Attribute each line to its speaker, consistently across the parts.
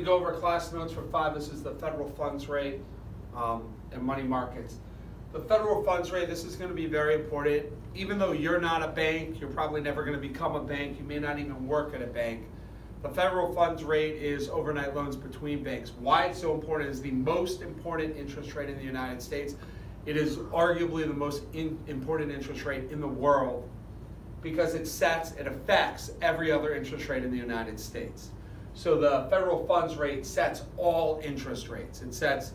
Speaker 1: go over class notes for 5. This is the federal funds rate and money markets. The federal funds rate, this is going to be very important. Even though you're not a bank, you're probably never going to become a bank, you may not even work at a bank. The federal funds rate is overnight loans between banks. Why it's so important is the most important interest rate in the United States. It is arguably the most important interest rate in the world because it affects every other interest rate in the United States. So the federal funds rate sets all interest rates. It sets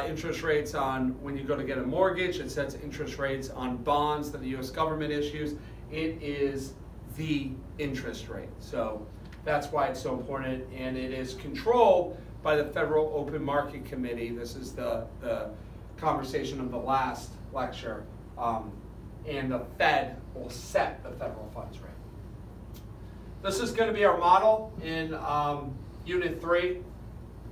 Speaker 1: interest rates on when you go to get a mortgage. It sets interest rates on bonds that the U.S. government issues. It is the interest rate. So that's why it's so important, and it is controlled by the Federal Open Market Committee. This is the conversation of the last lecture, and the Fed will set the federal funds rate. This is going to be our model in Unit 3,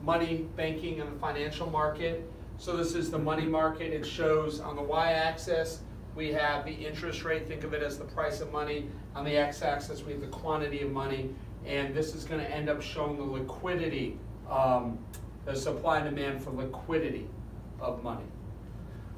Speaker 1: Money, Banking, and the Financial Market. So this is the money market. It shows on the y-axis we have the interest rate. Think of it as the price of money. On the x-axis we have the quantity of money. And this is going to end up showing the liquidity, the supply and demand for liquidity of money.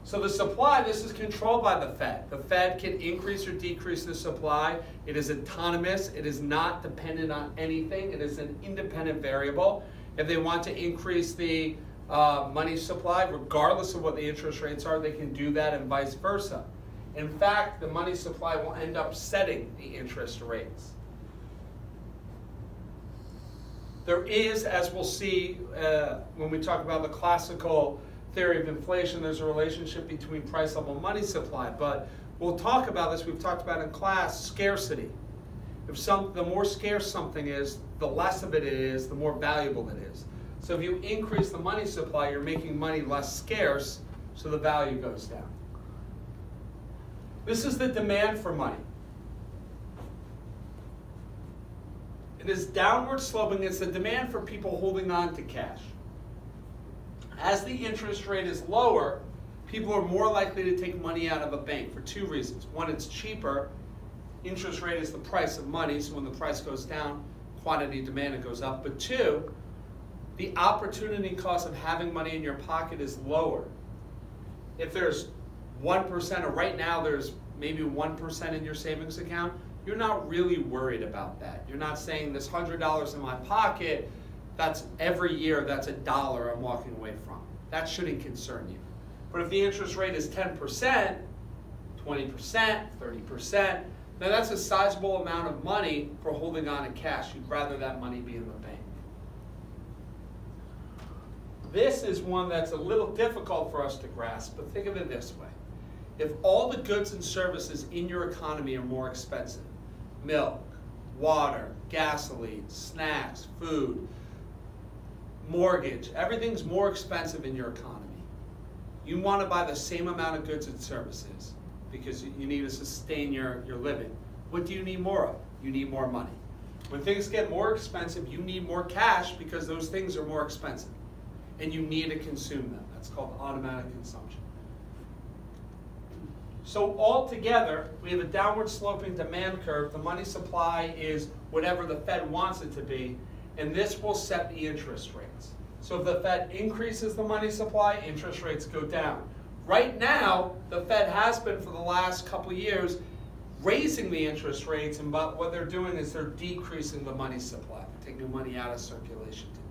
Speaker 1: So the supply, this is controlled by the Fed. The Fed can increase or decrease the supply. It is autonomous. It is not dependent on anything. It is an independent variable. If they want to increase the money supply, regardless of what the interest rates are, they can do that, and vice versa. In fact, the money supply will end up setting the interest rates. There is, as we'll see when we talk about the classical theory of inflation, there's a relationship between price level and money supply. But we'll talk about this, we've talked about in class, scarcity. The more scarce something is, the less of it is, the more valuable it is. So if you increase the money supply, you're making money less scarce, so the value goes down. This is the demand for money. It is downward sloping. It's the demand for people holding on to cash. As the interest rate is lower, people are more likely to take money out of a bank for 2 reasons. One, it's cheaper. Interest rate is the price of money, so when the price goes down, quantity demand, it goes up. But 2, the opportunity cost of having money in your pocket is lower. If there's 1%, or right now there's maybe 1% in your savings account, you're not really worried about that. You're not saying this $100 in my pocket, that's every year, that's $1 I'm walking away from. That shouldn't concern you. But if the interest rate is 10%, 20%, 30%, now that's a sizable amount of money for holding on to cash. You'd rather that money be in the bank. This is one that's a little difficult for us to grasp, but think of it this way. If all the goods and services in your economy are more expensive, milk, water, gasoline, snacks, food, mortgage, everything's more expensive in your economy. You want to buy the same amount of goods and services because you need to sustain your living. What do you need more of? You need more money. When things get more expensive, you need more cash because those things are more expensive. And you need to consume them. That's called automatic consumption. So altogether, we have a downward sloping demand curve. The money supply is whatever the Fed wants it to be, and this will set the interest rates. So if the Fed increases the money supply, interest rates go down. Right now, the Fed has been for the last couple of years raising the interest rates, and what they're doing is they're decreasing the money supply. They're taking money out of circulation to